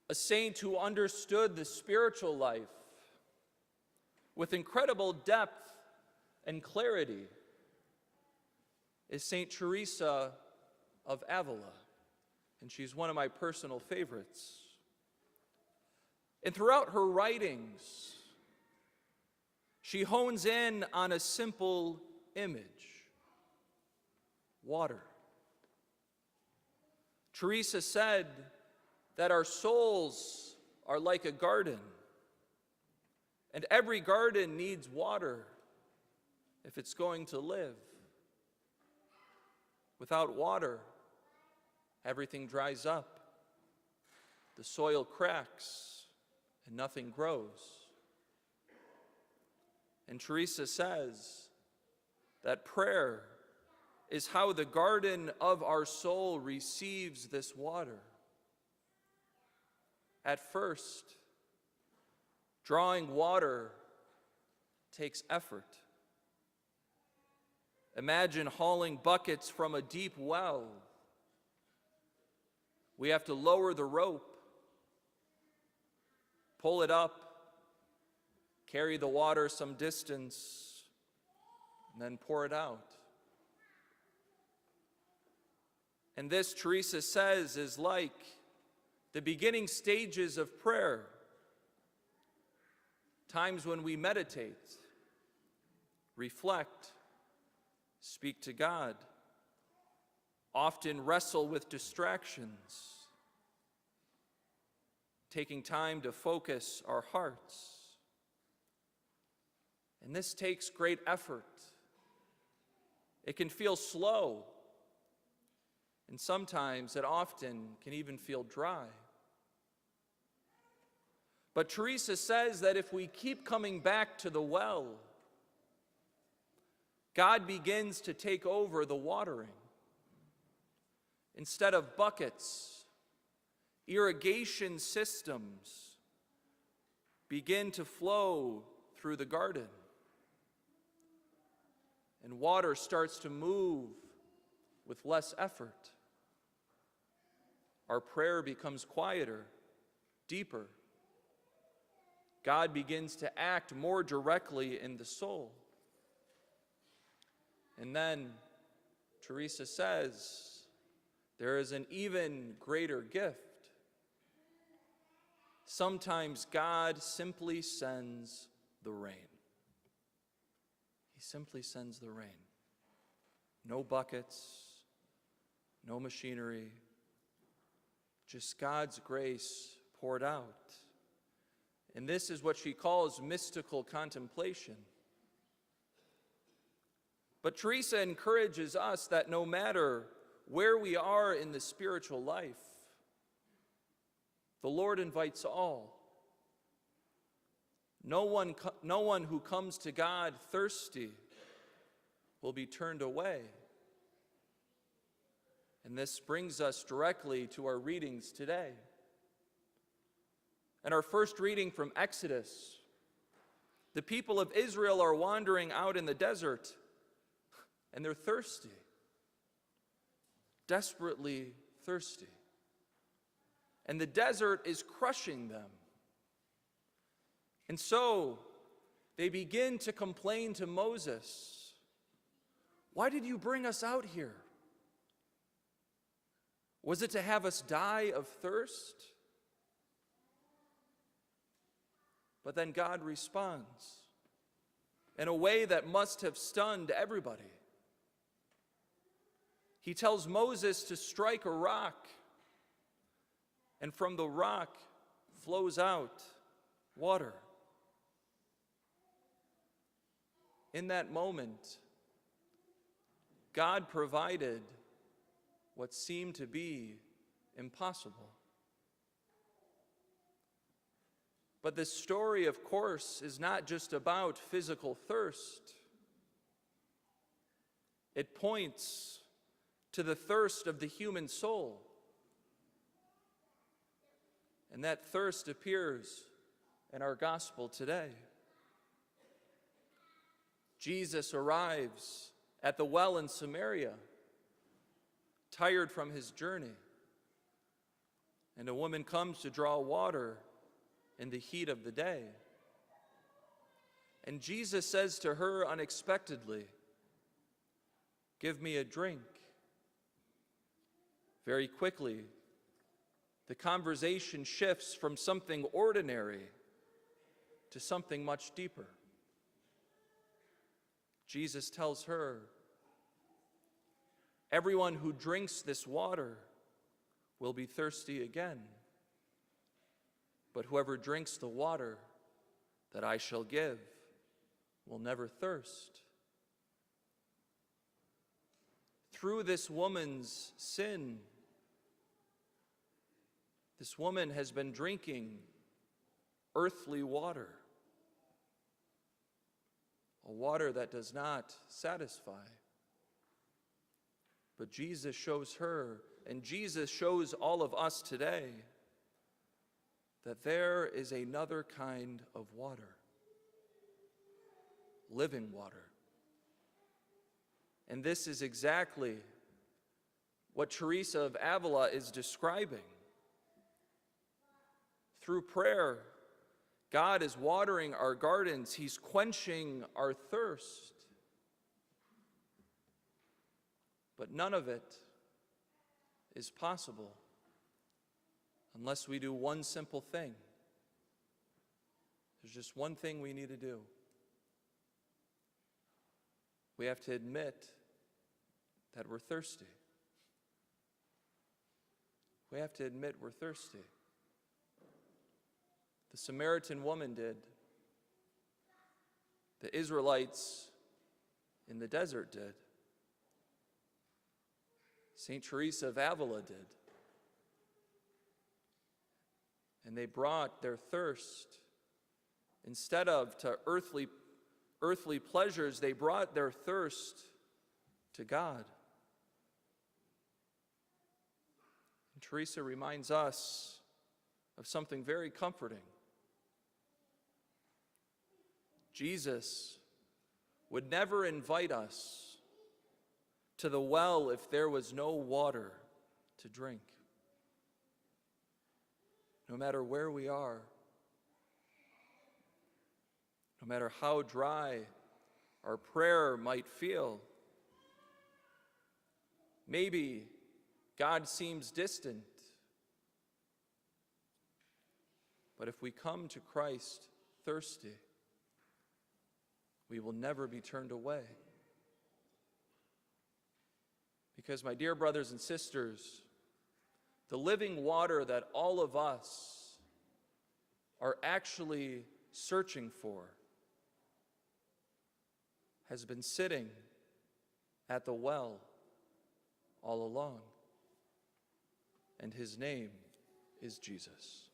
A saint who understood the spiritual life with incredible depth and clarity is Saint Teresa of Avila, and she's one of my personal favorites. And throughout her writings, she hones in on a simple image: water. Teresa said that our souls are like a garden, and every garden needs water if it's going to live. Without water, everything dries up, the soil cracks, and nothing grows. And Teresa says that prayer is how the garden of our soul receives this water. At first, drawing water takes effort. Imagine hauling buckets from a deep well. We have to lower the rope, pull it up, carry the water some distance, and then pour it out. And this, Teresa says, is like the beginning stages of prayer, times when we meditate, reflect, speak to God, often wrestle with distractions, taking time to focus our hearts. And this takes great effort. It can feel slow, and sometimes it often can even feel dry. But Teresa says that if we keep coming back to the well, God begins to take over the watering. Instead of buckets, irrigation systems begin to flow through the garden. And water starts to move with less effort. Our prayer becomes quieter, deeper. God begins to act more directly in the soul. And then Teresa says, there is an even greater gift. Sometimes God simply sends the rain. He simply sends the rain. No buckets, no machinery, just God's grace poured out. And this is what she calls mystical contemplation. But Teresa encourages us that no matter where we are in the spiritual life, the Lord invites all. No one who comes to God thirsty will be turned away. And this brings us directly to our readings today. And our first reading from Exodus, the people of Israel are wandering out in the desert, and they're thirsty, desperately thirsty. And the desert is crushing them. And so they begin to complain to Moses, "Why did you bring us out here? Was it to have us die of thirst?" But then God responds in a way that must have stunned everybody. He tells Moses to strike a rock, and from the rock flows out water. In that moment, God provided what seemed to be impossible. But this story, of course, is not just about physical thirst. It points to the thirst of the human soul. And that thirst appears in our gospel today. Jesus arrives at the well in Samaria, tired from his journey. And a woman comes to draw water in the heat of the day. And Jesus says to her unexpectedly, "Give me a drink." Very quickly, the conversation shifts from something ordinary to something much deeper. Jesus tells her, "Everyone who drinks this water will be thirsty again. But whoever drinks the water that I shall give will never thirst." Through this woman's sin, this woman has been drinking earthly water, a water that does not satisfy. But Jesus shows her, and Jesus shows all of us today, that there is another kind of water, living water. And this is exactly what Teresa of Avila is describing. Through prayer, God is watering our gardens. He's quenching our thirst. But none of it is possible unless we do one simple thing. There's just one thing we need to do. We have to admit that we're thirsty. We have to admit we're thirsty. The Samaritan woman did. The Israelites in the desert did. St. Teresa of Avila did. And they brought their thirst, instead of to earthly pleasures, they brought their thirst to God. And Teresa reminds us of something very comforting. Jesus would never invite us to the well if there was no water to drink. No matter where we are, no matter how dry our prayer might feel, maybe God seems distant. But if we come to Christ thirsty, we will never be turned away. Because, my dear brothers and sisters, the living water that all of us are actually searching for has been sitting at the well all along. And his name is Jesus.